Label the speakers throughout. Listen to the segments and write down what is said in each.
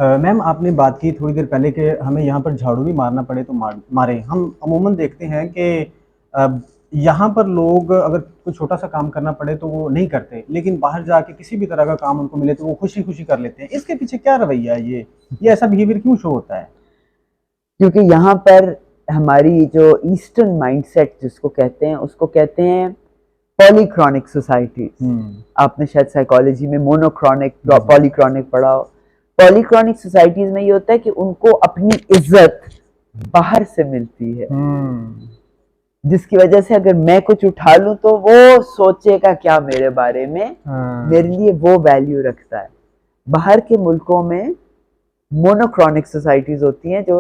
Speaker 1: Ma'am आपने बात की थोड़ी देर पहले कि हमें यहाँ पर झाड़ू भी मारना पड़े तो मारे। हम अमूमन देखते हैं कि अ, यहाँ पर लोग अगर कोई छोटा सा काम करना पड़े तो वो नहीं करते, लेकिन बाहर जाके किसी भी तरह का काम उनको मिले तो वो खुशी खुशी कर लेते हैं। इसके पीछे क्या रवैया है? ये ऐसा बिहेवियर क्यों शो होता है?
Speaker 2: क्योंकि यहाँ पर हमारी जो ईस्टर्न माइंडसेट जिसको कहते हैं उसको कहते हैं पॉलीक्रॉनिक सोसाइटी। आपने शायद साइकोलॉजी में मोनोक्रॉनिक पॉलीक्रॉनिक पढ़ा हो। पॉलीक्रॉनिक सोसाइटीज में ये होता है कि उनको अपनी इज्जत बाहर से मिलती है, जिसकी वजह से अगर मैं कुछ उठा लूं तो वो सोचेगा क्या मेरे बारे में, मेरे लिए वो वैल्यू रखता है। बाहर के मुल्कों में मोनोक्रॉनिक सोसाइटीज होती हैं जो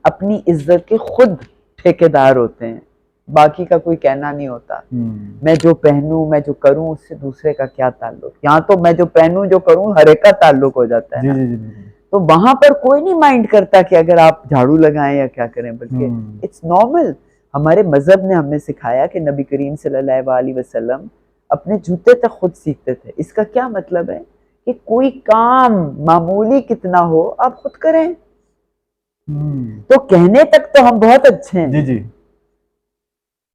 Speaker 2: अपनी इज्जत के खुद ठेकेदार होते हैं, बाकी का कोई कहना नहीं होता। मैं जो पहनूं, मैं जो करूं, उससे दूसरे का क्या ताल्लुक। यहाँ तो मैं जो पहनूं, जो करूं, हर एक का ताल्लुक हो जाता है ना। तो वहां पर कोई नहीं माइंड करता कि अगर आप झाड़ू लगाएं या क्या करें, बल्कि इट्स नॉर्मल। हमारे मजहब ने हमें सिखाया कि नबी करीम सल्लल्लाहु अलैहि वसल्लम अपने जूते तक खुद सीखते थे। इसका क्या मतलब है कि कोई काम मामूली कितना हो आप खुद करें। तो कहने तक तो हम बहुत अच्छे हैं,
Speaker 1: जी जी,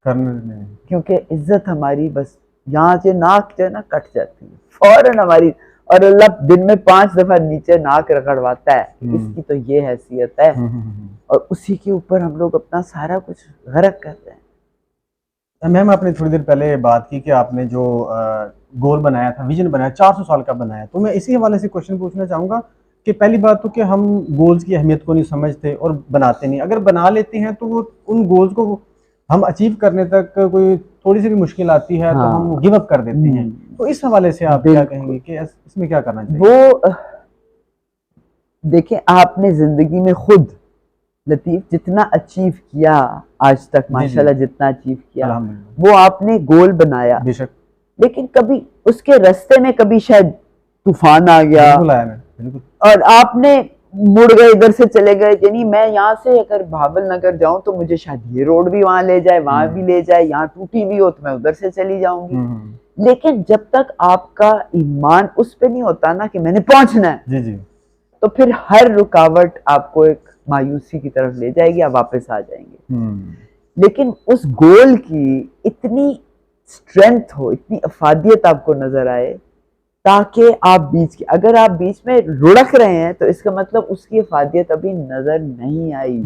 Speaker 1: करने नहीं,
Speaker 2: क्योंकि इज्जत हमारी बस यहाँ से नाक जो है ना कट जाती है फौरन हमारी। और अल्लाह दिन में 5 दफा नीचे नाक रगड़वाता है, इसकी तो ये हैसियत है। और उसी के ऊपर हम लोग अपना सारा कुछ गरक करते हैं।
Speaker 1: मैम आपने थोड़ी देर पहले बात की कि आपने जो गोल बनाया था, विजन बनाया, 400 साल का बनाया, तो मैं इसी हवाले से क्वेश्चन पूछना चाहूँगा कि पहली बात तो कि हम गोल्स की अहमियत को नहीं समझते और बनाते नहीं। अगर बना लेते हैं तो वो उन गोल्स को हम अचीव करने तक कोई थोड़ी सी भी मुश्किल आती है तो हम गिव अप कर देते हैं। तो इस हवाले से आप क्या कहेंगे कि इसमें क्या करना चाहिए?
Speaker 2: वो देखिए, आपने जिंदगी में खुद लतीफ जितना अचीव किया आज तक, माशाल्लाह जितना अचीव किया, वो आपने गोल बनाया,
Speaker 1: बेशक,
Speaker 2: लेकिन कभी उसके रास्ते में कभी शायद तूफान आ गया और आपने मुड़ गए, इधर से चले गए। यानी मैं यहाँ से अगर भावल नगर जाऊं तो मुझे शायद ये रोड भी वहां ले जाए, वहां भी ले जाए, यहाँ टूटी भी हो तो मैं उधर से चली जाऊंगी। लेकिन जब तक आपका ईमान उस पे नहीं होता ना कि मैंने पहुंचना है,
Speaker 1: जी जी,
Speaker 2: तो फिर हर रुकावट आपको एक मायूसी की तरफ ले जाएगी, आप वापस आ जाएंगे। लेकिन उस गोल की इतनी स्ट्रेंथ हो, इतनी अफादियत आपको नजर आए, ताकि आप अगर आप बीच में लुढ़क रहे हैं तो इसका मतलब उसकी अफादियत अभी नजर नहीं आई।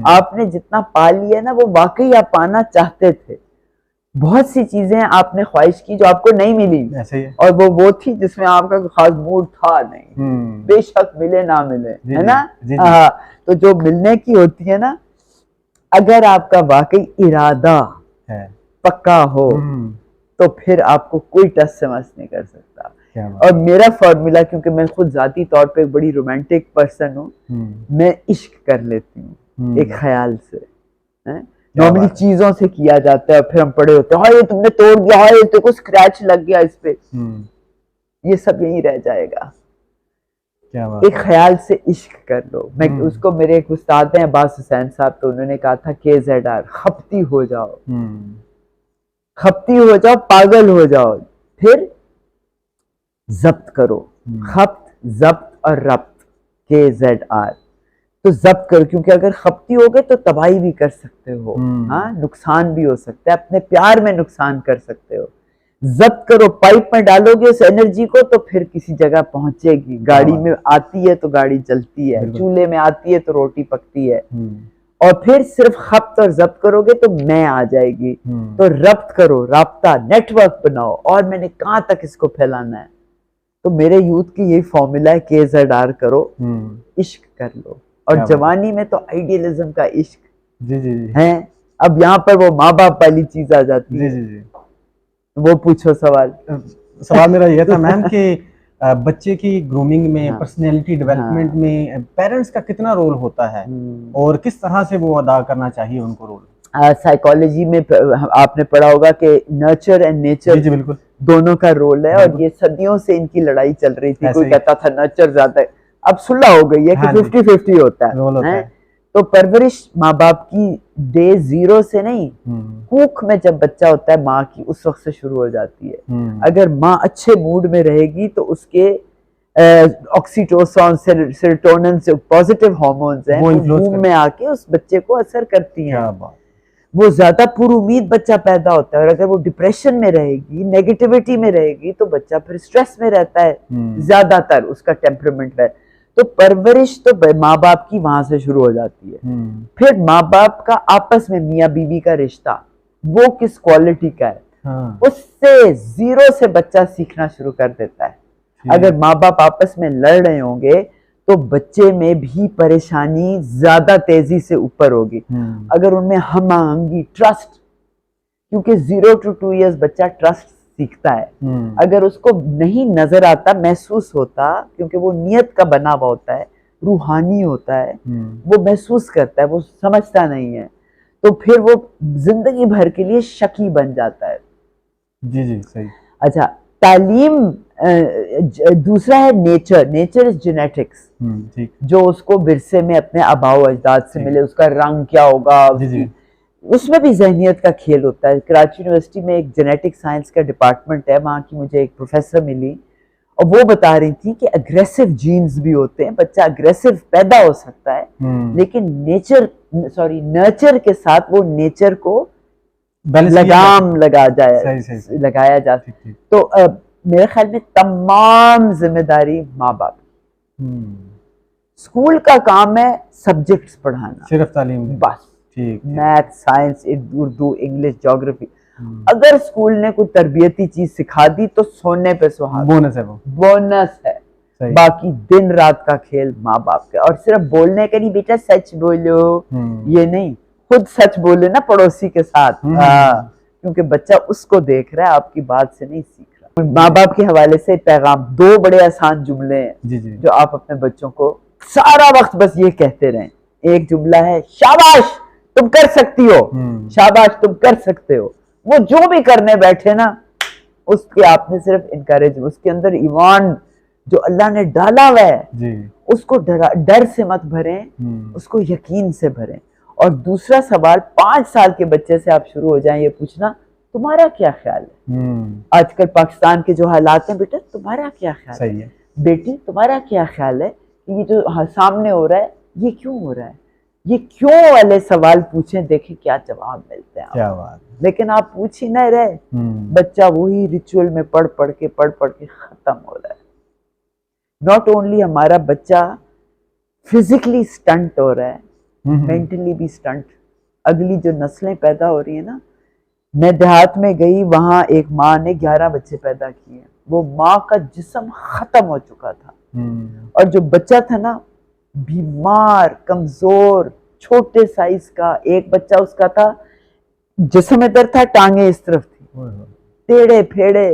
Speaker 2: आपने जितना पा लिया ना वो वाकई आप पाना चाहते थे। बहुत सी चीजें आपने ख्वाहिश की जो आपको नहीं मिली,
Speaker 1: ऐसे ही है।
Speaker 2: और वो थी जिसमें आपका खास मूड था नहीं। बेशक मिले ना मिले, है ना। हाँ, तो जो मिलने की होती है ना, अगर आपका वाकई इरादा है, पक्का हो, तो फिर आपको कोई टस से मस नहीं कर सकता। और मेरा फॉर्मूला, क्योंकि मैं खुद जाती तौर पे एक बड़ी रोमांटिक पर्सन हूँ, मैं इश्क कर लेती हूँ एक ख्याल से। नॉर्मली चीजों से किया जाता है, फिर हम पड़े होते हैं, हाँ ये तुमने तोड़ दिया, हाँ ये तेरे को स्क्रैच लग गया इस पे, ये सब यही रह जाएगा। एक ख्याल से इश्क कर लो। मैं उसको, मेरे एक उस्ताद हैं अब्बास हुसैन साहब, तो उन्होंने कहा था KZR, खपती हो जाओ, खपती हो जाओ, पागल हो जाओ, फिर जब्त करो। खप्त, जब्त और रब्त, KZR। तो जब्त करो, क्योंकि अगर खपती हो गए तो तबाही भी कर सकते हो, हाँ, नुकसान भी हो सकता है, अपने प्यार में नुकसान कर सकते हो। जब्त करो, पाइप में डालोगे उस एनर्जी को तो फिर किसी जगह पहुंचेगी। गाड़ी में आती है तो गाड़ी चलती है, चूल्हे में आती है तो रोटी पकती है। और फिर सिर्फ खप्त और जब्त करोगे तो मैं आ जाएगी। तो रब्त करो, राब्ता, नेटवर्क बनाओ, और मैंने कहाँ तक इसको फैलाना है। तो मेरे यूथ की यही फॉर्मूला है, KZR करो, इश्क कर लो। और जवानी में तो आइडियलिज्म का इश्क
Speaker 1: जी जी
Speaker 2: है। अब यहाँ पर वो माँ बाप वाली चीज आ जाती है। जी। वो पूछो सवाल।
Speaker 1: सवाल मेरा यह था मैम कि बच्चे की ग्रूमिंग में, पर्सनैलिटी डेवलपमेंट में पेरेंट्स का कितना रोल होता है और किस तरह से वो अदा करना चाहिए उनको रोल?
Speaker 2: साइकोलॉजी में आपने पढ़ा होगा कि नर्चर एंड नेचर, जी बिल्कुल, दोनों का रोल है। और ये सदियों से इनकी लड़ाई चल रही थी। कोई कहता था नर्चर ज्यादा है, अब सुलह हो गई है कि 50-50 होता है। तो परवरिश माँ बाप की डे 0 से नहीं, कूख में जब बच्चा होता है माँ की, उस वक्त से शुरू हो जाती है। अगर माँ अच्छे मूड में रहेगी तो उसके ऑक्सीटोसिन सेरोटोनिन से पॉजिटिव हार्मोन्स हैं, वो वूम में आके उस बच्चे को असर करती हैं।
Speaker 1: क्या बात।
Speaker 2: वो ज्यादा पुरुमीद बच्चा पैदा होता है, और अगर वो डिप्रेशन में रहेगी, नेगेटिविटी में रहेगी, तो बच्चा फिर स्ट्रेस में रहता है ज्यादातर, उसका टेम्परामेंट है। तो परवरिश तो माँ बाप की वहां से शुरू हो जाती है। फिर माँ बाप का आपस में मियाँ बीवी का रिश्ता, वो किस क्वालिटी का है, उससे जीरो से बच्चा सीखना शुरू कर देता है। अगर माँ बाप आपस में लड़ रहे होंगे तो बच्चे में भी परेशानी ज्यादा तेजी से ऊपर होगी। अगर उनमें हम आहंगी, ट्रस्ट, क्योंकि 0 to 2 years बच्चा ट्रस्ट सीखता है, अगर उसको नहीं नजर आता, महसूस होता, क्योंकि वो नियत का बना हुआ होता है, रूहानी होता है, वो महसूस करता है, वो समझता नहीं है, तो फिर वो जिंदगी भर के लिए शकी बन जाता है।
Speaker 1: जी जी सही।
Speaker 2: अच्छा, तालीम दूसरा है नेचर। नेचर इज जेनेटिक्स, जो उसको विरसे में अपने आबाओ अजदाद से मिले, उसका रंग क्या होगा, उसमें भी जहनियत का खेल होता है। कराची यूनिवर्सिटी में एक जेनेटिक साइंस का डिपार्टमेंट है, वहाँ की मुझे एक प्रोफेसर मिली और वो बता रही थी कि अग्रेसिव जीन्स भी होते हैं, बच्चा अग्रेसिव पैदा हो सकता है, लेकिन नर्चर के साथ वो नेचर को लगाम लगाया जा सकता। तो मेरे ख्याल में तमाम जिम्मेदारी माँ बाप। स्कूल का काम है सब्जेक्ट्स पढ़ाना, सिर्फ तालीम, बस math, science, Urdu, English, geography. अगर स्कूल ने कोई तरबियती चीज सिखा दी तो सोने पे सुहागा, बोनस है, वो बोनस है। बाकी दिन रात का खेल माँ बाप का। और सिर्फ बोलने का नहीं, बेटा सच बोलो, ये नहीं, खुद सच बोले ना पड़ोसी के साथ, क्योंकि बच्चा उसको देख रहा है, आपकी बात से नहीं सीख रहा। माँ बाप के हवाले से पैगाम, 2 बड़े आसान जुमले हैं जो आप अपने बच्चों को सारा वक्त बस ये कहते रहें। एक जुमला है, शाबाश तुम कर सकती हो, शाबाश तुम कर सकते हो। वो जो भी करने बैठे ना, उसके आपने सिर्फ इनकरेज, उसके अंदर ईमान जो अल्लाह ने डाला हुआ है, उसको डर से मत भरें, उसको यकीन से भरें। और दूसरा सवाल, 5 साल के बच्चे से आप शुरू हो जाएं ये पूछना, तुम्हारा क्या ख्याल है? आजकल पाकिस्तान के जो हालात हैं, बेटा तुम्हारा क्या ख्याल है? बेटी तुम्हारा क्या ख्याल है कि ये जो सामने हो रहा है ये क्यों हो रहा है? ये क्यों वाले सवाल पूछें, देखें क्या जवाब मिलते हैं। क्या बात। लेकिन आप पूछ ही नहीं रहे, बच्चा वही रिचुअल में पढ़ पढ़ के खत्म हो रहा है। नॉट ओनली हमारा बच्चा फिजिकली स्टंट हो रहा है, मेंटली भी स्टंट। अगली जो नस्लें पैदा हो रही है ना, मैं देहात में गई, वहां एक माँ ने 11 बच्चे पैदा किए। वो माँ का जिस्म खत्म हो चुका था, और जो बच्चा था ना, बीमार, कमजोर, छोटे साइज का। एक बच्चा उसका था, जिस्म इधर था, टांगे इस तरफ थी, टेढ़े फेड़े।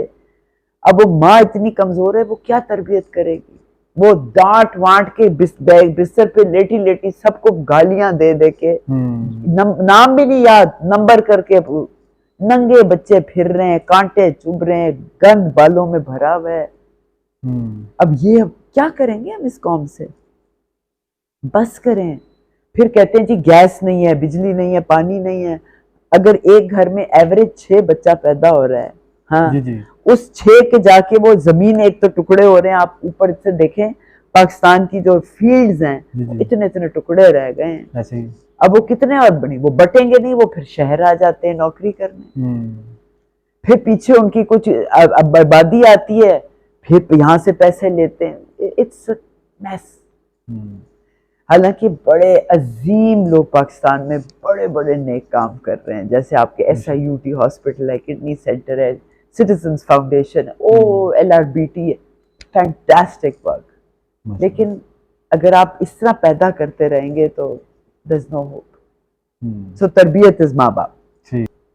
Speaker 2: अब वो माँ इतनी कमजोर है, वो क्या तरबियत करेगी? वो डांट वांट के बिस्तर पे लेटी लेटी सबको गालियां दे दे के, नाम भी नहीं याद, नंबर करके, नंगे बच्चे फिर रहे हैं, कांटे चुभ रहे हैं, गंद बालों में भरा हुआ है। अब ये क्या करेंगे हम इस कौम से? बस करें। फिर कहते हैं जी गैस नहीं है, बिजली नहीं है, पानी नहीं है। अगर एक घर में एवरेज 6 बच्चा पैदा हो रहा है, हाँ जी। उस 6 के जाके वो जमीन एक तो टुकड़े हो रहे हैं, आप ऊपर से देखें पाकिस्तान की जो फील्ड्स हैं, इतने इतने टुकड़े रह गए हैं ऐसे ही। अब वो कितने और बनी, वो बटेंगे नहीं, वो फिर शहर आ जाते हैं नौकरी करने, फिर पीछे उनकी कुछ बर्बादी आती है, फिर यहाँ से पैसे लेते हैं। It's mess. हालांकि बड़े अजीम लोग पाकिस्तान में बड़े बड़े नेक काम कर रहे हैं, जैसे आपके SIUT हॉस्पिटल है, किडनी सेंटर है, सिटीजन्स फाउंडेशन है, LRBT है, फैंटास्टिक वर्क। लेकिन अगर आप इस तरह पैदा करते रहेंगे तो there's no hope। So तरबियत इज माँ बाप।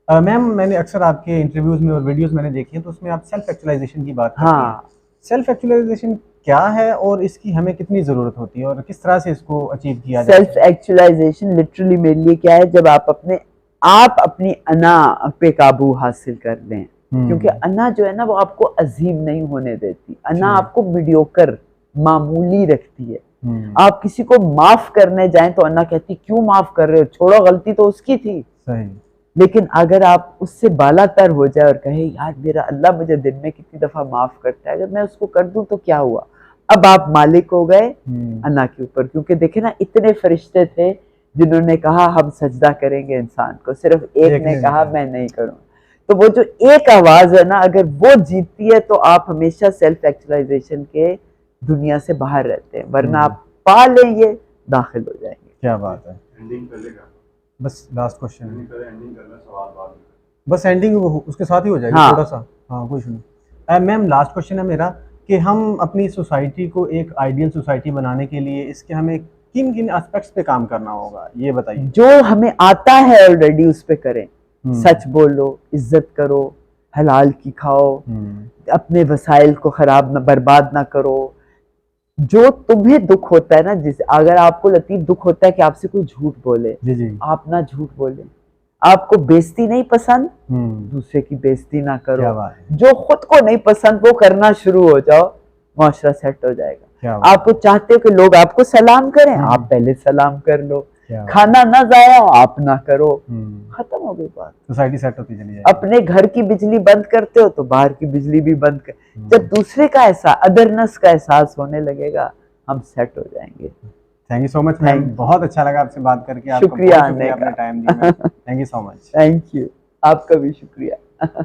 Speaker 1: मैम, मैंने अक्सर आपके इंटरव्यूज में और वीडियोस मैंने देखी हैं, तो उसमें आप सेल्फ एक्चुअलाइजेशन की बात करते हैं। सेल्फ एक्चुअलाइजेशन क्या है और इसकी हमें कितनी जरूरत होती है और किस तरह से इसको अचीव किया जाए?
Speaker 2: सेल्फ एक्चुअलाइजेशन लिटरली मेरे लिए क्या है, जब आप अपनी अना पे काबू हासिल कर लें। क्योंकि अना जो है ना, वो आपको अजीम नहीं होने देती। अना आपको मीडियोकर, मामूली रखती है। आप किसी को माफ करने जाएं तो अना कहती क्यों माफ कर रहे हो, छोड़ो, गलती तो उसकी थी। सही। लेकिन अगर आप उससे बालातर हो जाए और कहे यार मेरा अल्लाह मुझे दिन में कितनी दफा माफ करता है, अगर मैं उसको कर दूं तो क्या हुआ, अब आप मालिक हो गए अल्लाह के ऊपर, क्योंकि देखे ना इतने फरिश्ते थे जिन्होंने कहा हम सजदा करेंगे इंसान को, सिर्फ एक ने कहा मैं नहीं करूँ। तो वो जो एक आवाज है ना, अगर वो जीतती है तो आप हमेशा सेल्फ एक्चुअलाइजेशन के दुनिया से बाहर रहते हैं, वरना आप पा लेंगे दाखिल हो जाएंगे।
Speaker 1: क्या बात है। एंडिंग पहले का, बस लास्ट क्वेश्चन है, एंडिंग करना सवाल बाद में, बस एंडिंग उसके साथ ही हो जाएगी। हाँ। थोड़ा सा, हाँ कुछ नहीं मैम, लास्ट क्वेश्चन है मेरा कि हम अपनी सोसाइटी को एक आइडियल सोसाइटी बनाने के लिए इसके हमें किन किन एस्पेक्ट्स पे काम करना होगा, ये बताइए।
Speaker 2: जो हमें आता है ऑलरेडी उस पे करें। सच बोलो, इज्जत करो, हलाल की खाओ, अपने वसाइल को खराब ना, बर्बाद ना करो। जो तुम्हें दुख होता है ना, जिसे अगर आपको लतीफ दुख होता है कि आपसे कोई झूठ बोले,
Speaker 1: जी। आप
Speaker 2: ना झूठ बोले। आपको बेइज्जती नहीं पसंद, दूसरे की बेइज्जती ना करो। जो खुद को नहीं पसंद वो करना शुरू हो जाओ, मुआशरा सेट हो जाएगा। आपको चाहते हो कि लोग आपको सलाम करें, आप पहले सलाम कर लो। खाना ना जाया आप ना करो, खत्म हो गई बात,
Speaker 1: सोसाइटी सेट होती चली जाएगी।
Speaker 2: अपने घर की बिजली बंद करते हो तो बाहर की बिजली भी बंद कर। जब दूसरे का अदरनेस का एहसास होने लगेगा, हम सेट हो जाएंगे।
Speaker 1: Thank you so much ma'am, बहुत अच्छा लगा आपसे बात करके।
Speaker 2: शुक्रिया, आपने टाइम
Speaker 1: दिया। Thank you so much.
Speaker 2: Thank you, आपका भी शुक्रिया।